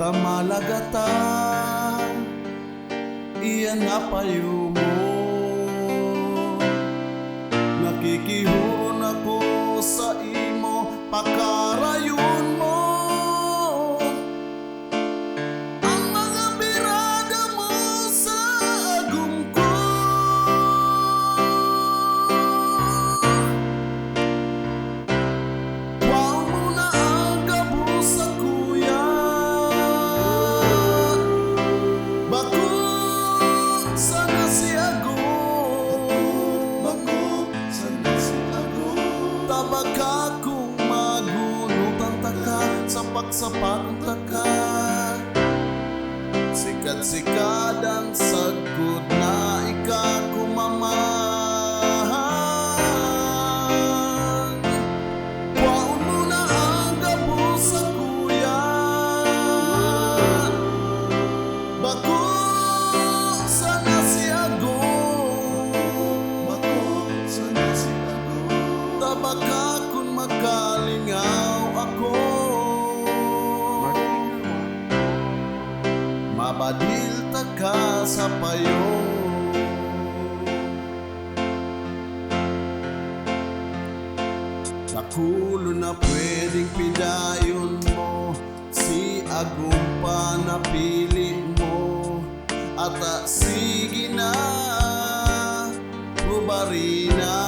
kamalagata, iyan nga payo mo. Nakikihuron ako sa imo, pakarayon mo ang mga birada mo sa agong ko. Wow mo na ang kabusa kuya, bako sana si agong, bako sana si agong. Tabag akong magunot ang taka, sapak-sapak ang taka, sikat-sikat ang sagkod na ikakumamahal. Waon mo na ang kabusa kuya, bako sana si agong, bako sana si agong. Tabag akong makalingaw ako, mabadil ta ka sa payo. Nakulo na pwedeng pidayon mo, si agong pa napili mo. At sige na, rubarina,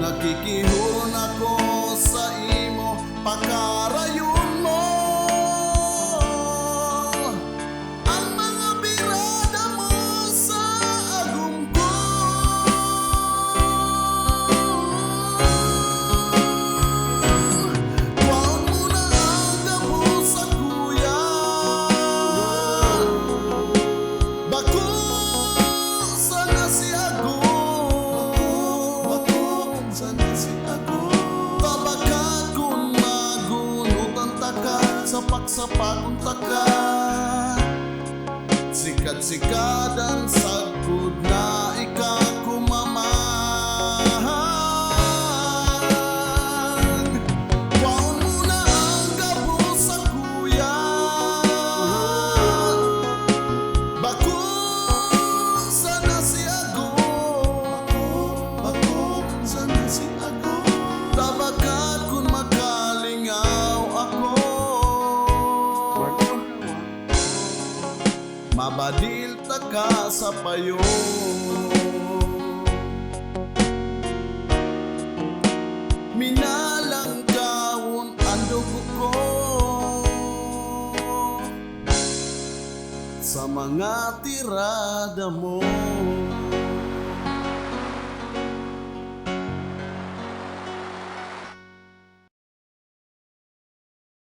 nakikihuron ako sa imo, pakarayon mo ang mga birada mo sa agong ko. Waon mo na ang kabusa kuya, bako sana si agong, bako sana si agong. Tabag akong magunot ang taka, sapak-sapak ang taka, sikat-sikat ang sagkod na ikakumamahal. Waon mo na ang kabusa kuya, bako sana si agong, bako sana si agong. Tabag akong makalingaw ako, mabadil ta ka sa payo. Minalang kawon ang dugo ko sa mga tirada mo.